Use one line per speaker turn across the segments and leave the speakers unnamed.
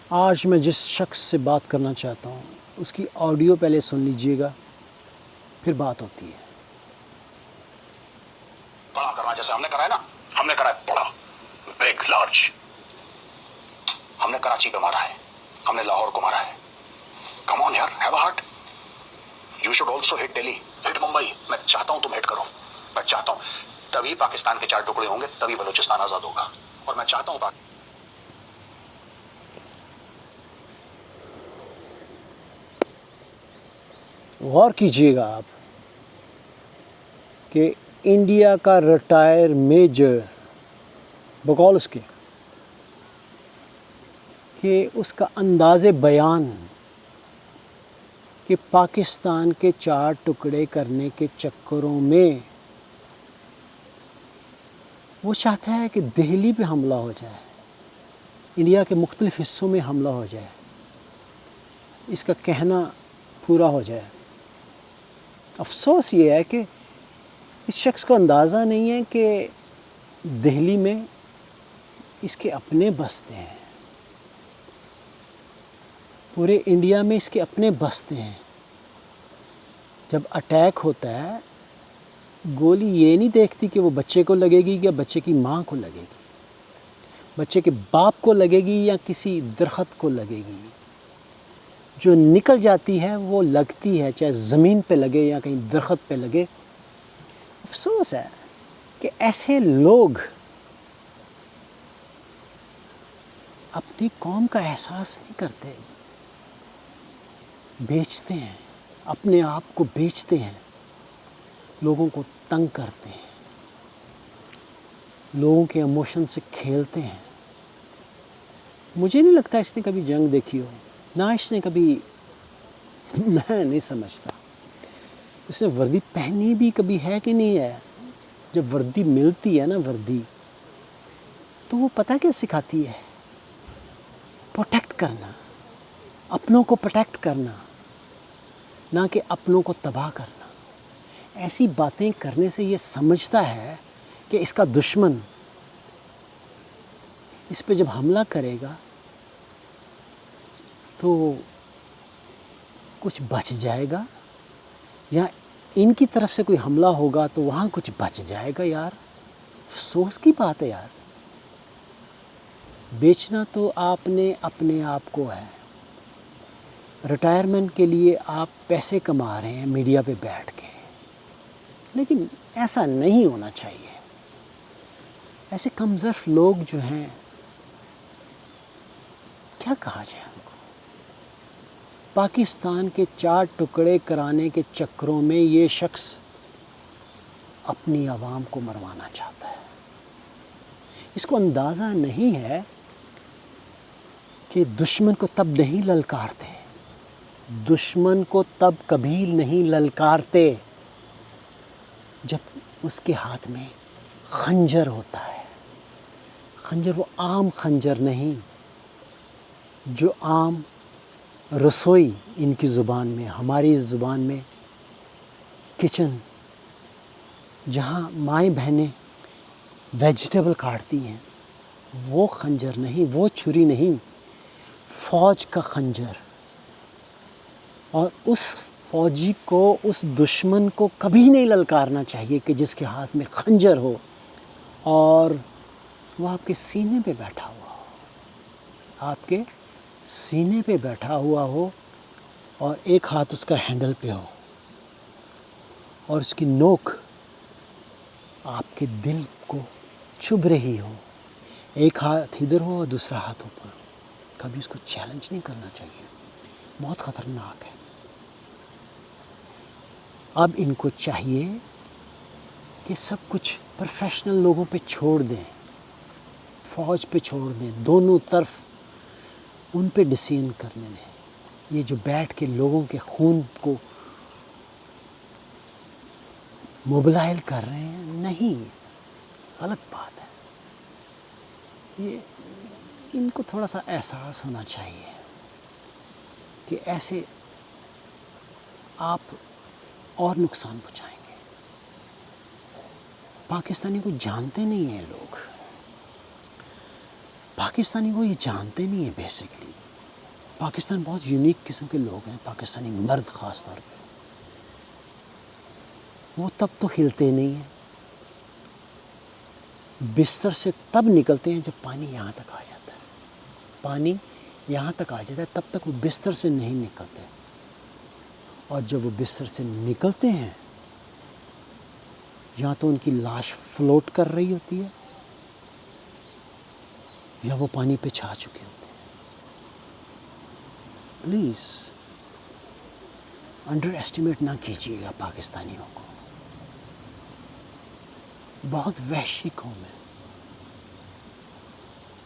آج میں جس شخص سے بات کرنا چاہتا ہوں اس کی آڈیو پہلے سن لیجئے گا، پھر بات ہوتی ہے۔
بڑا کرنا جیسے ہم نے کرا ہے نا، ہم نے کرا ہے بڑا، بگ، لارج۔ ہم نے کراچی پہ مارا ہے، ہم نے لاہور کو مارا ہے۔ کم آن یار، have a heart. You should also hit Delhi, hit Mumbai. میں چاہتا ہوں تم ہٹ کرو، میں چاہتا ہوں، تبھی پاکستان کے 4 ٹکڑے ہوں گے، تبھی بلوچستان آزاد ہوگا۔ اور میں چاہتا ہوں
غور کیجئے گا آپ کہ انڈیا کا ریٹائر میجر بقول اس کے کہ اس کا انداز بیان کہ پاکستان کے 4 ٹکڑے کرنے کے چکروں میں وہ چاہتا ہے کہ دہلی پہ حملہ ہو جائے، انڈیا کے مختلف حصوں میں حملہ ہو جائے، اس کا کہنا پورا ہو جائے۔ افسوس یہ ہے کہ اس شخص کو اندازہ نہیں ہے کہ دہلی میں اس کے اپنے بستے ہیں، پورے انڈیا میں اس کے اپنے بستے ہیں۔ جب اٹیک ہوتا ہے گولی یہ نہیں دیکھتی کہ وہ بچے کو لگے گی یا بچے کی ماں کو لگے گی، بچے کے باپ کو لگے گی یا کسی درخت کو لگے گی۔ جو نکل جاتی ہے وہ لگتی ہے، چاہے زمین پہ لگے یا کہیں درخت پہ لگے۔ افسوس ہے کہ ایسے لوگ اپنی قوم کا احساس نہیں کرتے، بیچتے ہیں، اپنے آپ کو بیچتے ہیں، لوگوں کو تنگ کرتے ہیں، لوگوں کے ایموشن سے کھیلتے ہیں۔ مجھے نہیں لگتا اس نے کبھی جنگ دیکھی ہو، نہ اس نے کبھی میں نہیں سمجھتا اس نے وردی پہنی بھی کبھی ہے کہ نہیں ہے۔ جب وردی ملتی ہے نا، وردی تو وہ پتہ کیا سکھاتی ہے؟ پروٹیکٹ کرنا، اپنوں کو پروٹیکٹ کرنا، نہ کہ اپنوں کو تباہ کرنا۔ ایسی باتیں کرنے سے یہ سمجھتا ہے کہ اس کا دشمن اس پہ جب حملہ کرے گا تو کچھ بچ جائے گا، یا ان کی طرف سے کوئی حملہ ہوگا تو وہاں کچھ بچ جائے گا۔ یار افسوس کی بات ہے یار، بیچنا تو آپ نے اپنے آپ کو ہے۔ ریٹائرمنٹ کے لیے آپ پیسے کما رہے ہیں میڈیا پہ بیٹھ کے، لیکن ایسا نہیں ہونا چاہیے۔ ایسے کم ظرف لوگ جو ہیں، کیا کہا جائے ان کو؟ پاکستان کے 4 ٹکڑے کرانے کے چکروں میں یہ شخص اپنی عوام کو مروانا چاہتا ہے۔ اس کو اندازہ نہیں ہے کہ دشمن کو تب نہیں للکارتے، دشمن کو تب کبھی نہیں للکارتے جب اس کے ہاتھ میں خنجر ہوتا ہے۔ خنجر وہ عام خنجر نہیں جو عام رسوئی، ان کی زبان میں، ہماری زبان میں کچن، جہاں مائیں بہنیں ویجیٹیبل کاٹتی ہیں، وہ خنجر نہیں، وہ چھری نہیں، فوج کا خنجر۔ اور اس فوجی کو، اس دشمن کو کبھی نہیں للکارنا چاہیے کہ جس کے ہاتھ میں خنجر ہو اور وہ آپ کے سینے پہ بیٹھا ہوا ہو، آپ کے سینے پہ بیٹھا ہوا ہو اور ایک ہاتھ اس کا ہینڈل پہ ہو اور اس کی نوک آپ کے دل کو چبھ رہی ہو، ایک ہاتھ ادھر ہو اور دوسرا ہاتھ اوپر ہو۔ کبھی اس کو چیلنج نہیں کرنا چاہیے، بہت خطرناک ہے۔ اب ان کو چاہیے کہ سب کچھ پروفیشنل لوگوں پہ چھوڑ دیں، فوج پہ چھوڑ دیں، دونوں طرف ان پہ ڈسیزن کرنے دیں۔ یہ جو بیٹھ کے لوگوں کے خون کو موبلائل کر رہے ہیں، نہیں، غلط بات ہے۔ یہ ان کو تھوڑا سا احساس ہونا چاہیے کہ ایسے آپ اور نقصان پہنچائیں گے۔ پاکستانی کو جانتے نہیں ہیں لوگ، پاکستانی کو یہ جانتے نہیں ہیں بیسکلی پاکستان بہت یونیک قسم کے لوگ ہیں، پاکستانی مرد خاص طور پہ. وہ تب تو ہلتے نہیں ہیں، بستر سے تب نکلتے ہیں جب پانی یہاں تک آ جاتا ہے. پانی یہاں تک آ جاتا ہے، تب تک وہ بستر سے نہیں نکلتے. اور جب وہ بستر سے نکلتے ہیں، یا تو ان کی لاش فلوٹ کر رہی ہوتی ہے یا وہ پانی پہ چھا چکے ہوتے ہیں. پلیز انڈر ایسٹیمیٹ نہ کیجیے گا پاکستانیوں کو. بہت وحشی قوم ہے.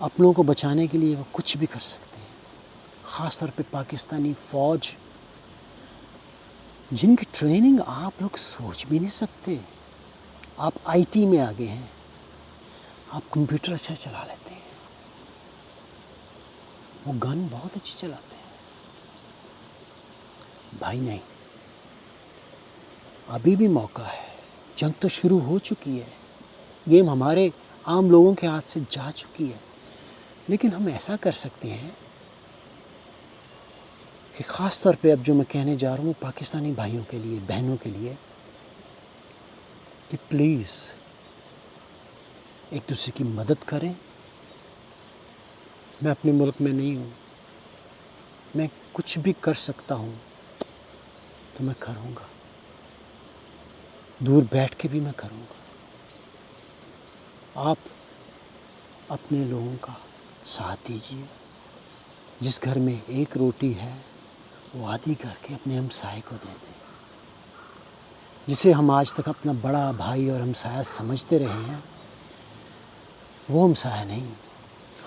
اپنوں کو بچانے کے لیے وہ کچھ بھی کر سکتے ہیں. خاص طور پہ پاکستانی فوج، جن کی ٹریننگ آپ لوگ سوچ بھی نہیں سکتے. آپ آئی ٹی میں آگے ہیں، آپ کمپیوٹر اچھا چلا لیتے ہیں، وہ گن بہت اچھی چلاتے ہیں. بھائی نہیں، ابھی بھی موقع ہے. جنگ تو شروع ہو چکی ہے، گیم ہمارے عام لوگوں کے ہاتھ سے جا چکی ہے. لیکن ہم ایسا کر سکتے ہیں کہ خاص طور پہ اب جو میں کہنے جا رہا ہوں پاکستانی بھائیوں کے لیے، بہنوں کے لیے، کہ پلیز ایک دوسرے کی مدد کریں. میں اپنے ملک میں نہیں ہوں، میں کچھ بھی کر سکتا ہوں تو میں کروں گا. دور بیٹھ کے بھی میں کروں گا. آپ اپنے لوگوں کا ساتھ دیجیے. جس گھر میں ایک روٹی ہے وہ آدھی کر کے اپنے ہمسائے کو دے دیں. جسے ہم آج تک اپنا بڑا بھائی اور ہمسایہ سمجھتے رہے ہیں، وہ ہمسایہ نہیں،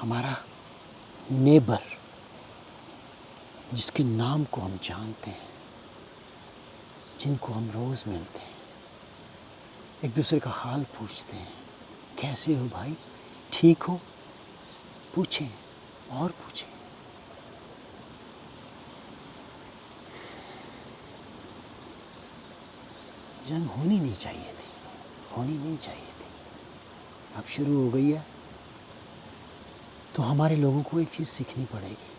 ہمارا نیبر، جس کے نام کو ہم جانتے ہیں، جن کو ہم روز ملتے ہیں، ایک دوسرے کا حال پوچھتے ہیں. کیسے ہو بھائی؟ ٹھیک ہو؟ پوچھیں اور پوچھیں. جنگ ہونی نہیں چاہیے تھی، ہونی نہیں چاہیے تھی. اب شروع ہو گئی ہے تو ہمارے لوگوں کو ایک چیز سیکھنی پڑے گی.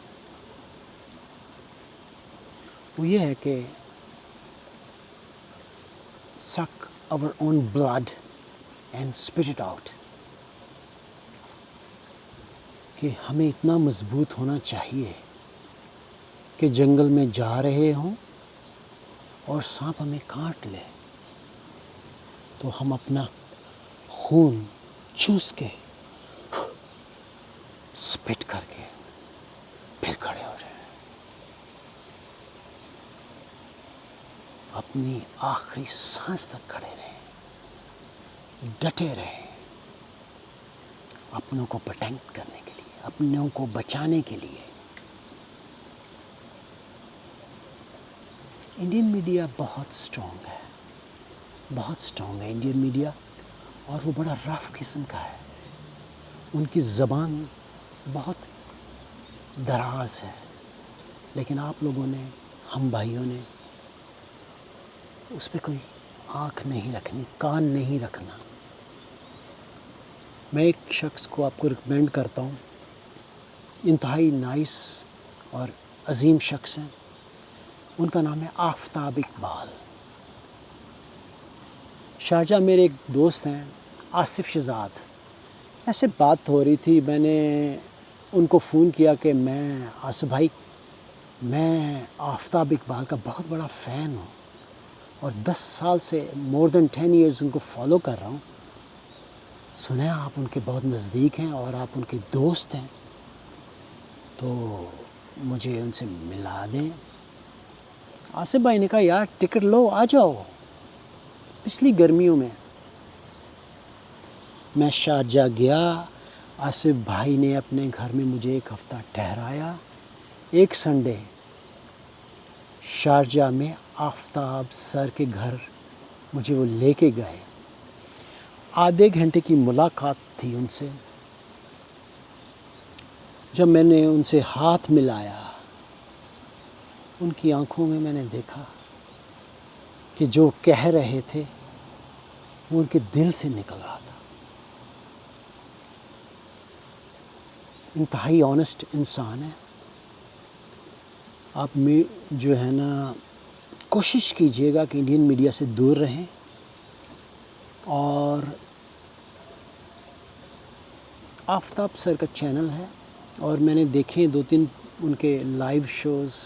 وہ یہ ہے کہ suck our own blood and spit it out. کہ ہمیں اتنا مضبوط ہونا چاہیے کہ جنگل میں جا رہے ہوں اور سانپ ہمیں کاٹ لے تو ہم اپنا خون چوس کے سپٹ کر کے پھر کھڑے ہو جائیں. اپنی آخری سانس تک کھڑے رہیں، ڈٹے رہیں، اپنوں کو پروٹیکٹ کرنے کے لیے، اپنوں کو بچانے کے لیے. انڈین میڈیا بہت سٹرونگ ہے، بہت سٹرونگ ہے انڈین میڈیا، اور وہ بڑا رف قسم کا ہے. ان کی زبان بہت دراز ہے. لیکن آپ لوگوں نے، ہم بھائیوں نے اس پہ کوئی آنکھ نہیں رکھنی، کان نہیں رکھنا. میں ایک شخص کو آپ کو ریکمینڈ کرتا ہوں، انتہائی نائس اور عظیم شخص ہیں. ان کا نام ہے آفتاب اقبال. شارجہ میرے ایک دوست ہیں آصف شہزاد، ایسے بات ہو رہی تھی، میں نے ان کو فون کیا کہ میں آصف بھائی، میں آفتاب اقبال کا بہت بڑا فین ہوں اور 10 سال سے مور دین 10 ایئرز ان کو فالو کر رہا ہوں. سنیں آپ ان کے بہت نزدیک ہیں اور آپ ان کے دوست ہیں، تو مجھے ان سے ملا دیں. آصف بھائی نے کہا یار ٹکٹ لو، آ جاؤ. پچھلی گرمیوں میں شارجہ گیا. آصف بھائی نے اپنے گھر میں مجھے ایک ہفتہ ٹھہرایا. ایک سنڈے شارجہ میں آفتاب سر کے گھر مجھے وہ لے کے گئے. آدھے گھنٹے کی ملاقات تھی ان سے. جب میں نے ان سے ہاتھ ملایا، ان کی آنکھوں میں نے دیکھا کہ جو کہہ رہے تھے وہ ان کے دل سے نکل رہا تھا. انتہائی آنیسٹ انسان ہے. آپ جو ہے نا کوشش کیجئے گا کہ انڈین میڈیا سے دور رہیں، اور آفتاب سر کا چینل ہے، اور میں نے دیکھے 2-3 ان کے لائیو شوز،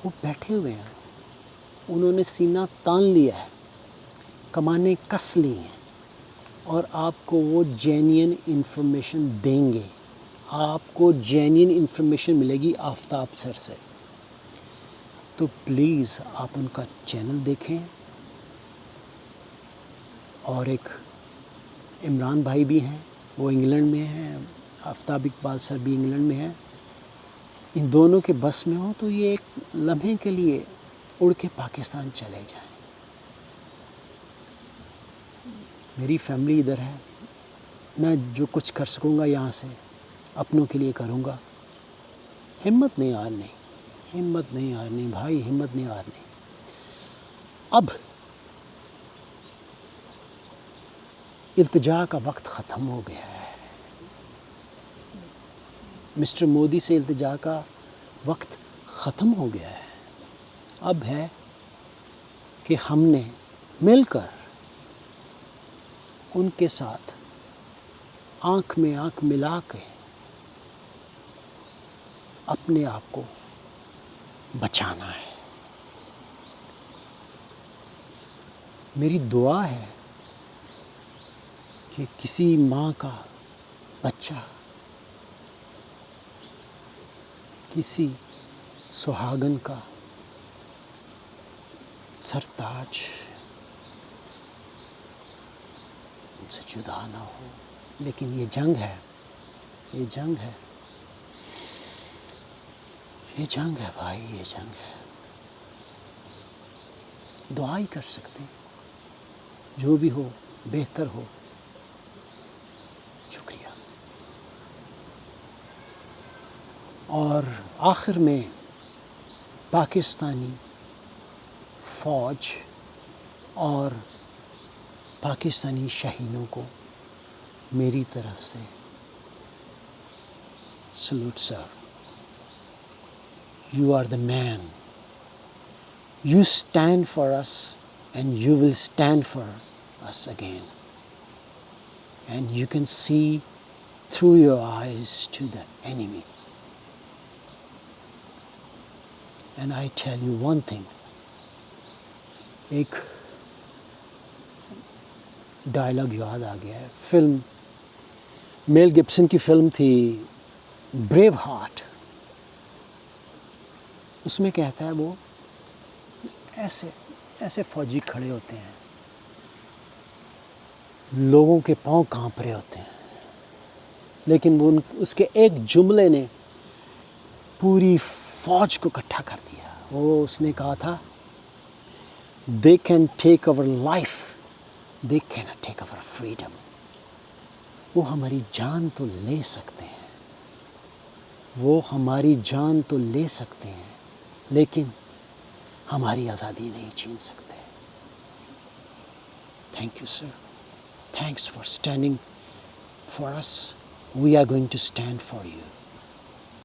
وہ بیٹھے ہوئے ہیں، انہوں نے سینہ تان لیا ہے، کمانیں کس لی ہیں، اور آپ کو وہ جینین انفارمیشن دیں گے، آپ کو جینین انفارمیشن ملے گی آفتاب سر سے۔ تو پلیز آپ ان کا چینل دیکھیں، اور ایک عمران بھائی بھی ہیں، وہ انگلینڈ میں ہیں، آفتاب اقبال سر بھی انگلینڈ میں ہیں، ان دونوں کے بس میں ہو تو یہ ایک لمحے کے لیے اڑ کے پاکستان چلے جائیں۔ میری فیملی ادھر ہے، میں جو کچھ کر سکوں گا یہاں سے اپنوں کے لیے کروں گا۔ ہمت نہیں ہارنی، ہمت نہیں ہارنی بھائی، ہمت نہیں ہارنی۔ اب التجا کا وقت ختم ہو گیا ہے، مسٹر مودی سے التجا کا وقت ختم ہو گیا ہے۔ اب ہے کہ ہم نے مل کر ان کے ساتھ آنکھ میں آنکھ ملا کے اپنے آپ کو بچانا ہے۔ میری دعا ہے کہ کسی ماں کا بچہ، کسی سہاگن کا سرتاج ان سے جدا نہ ہو، لیکن یہ جنگ ہے، یہ جنگ ہے، یہ جنگ ہے بھائی، یہ جنگ ہے۔ دعا ہی کر سکتے ہیں، جو بھی ہو بہتر ہو۔ شکریہ۔ اور آخر میں پاکستانی فوج اور پاکستانی شہیدوں کو میری طرف سے salute sir. You are the man. You stand for us and you will stand for us again. And you can see through your eyes to the enemy. And I tell you one thing. ایک dialogue یاد آ گیا ہے، film میل Gibson کی film تھی brave heart, اس میں کہتا ہے وہ ایسے فوجی کھڑے ہوتے ہیں، لوگوں کے پاؤں کانپ رہے ہوتے ہیں، لیکن وہ اس کے ایک جملے نے پوری فوج کو اکٹھا کر دیا۔ وہ اس نے کہا تھا، they can take our life, they cannot take our freedom. وہ ہماری جان تو لے سکتے ہیں، وہ ہماری جان تو لے سکتے ہیں، لیکن ہماری آزادی نہیں چھین سکتے۔ Thank you sir, thanks for standing for us. We are going to stand for you.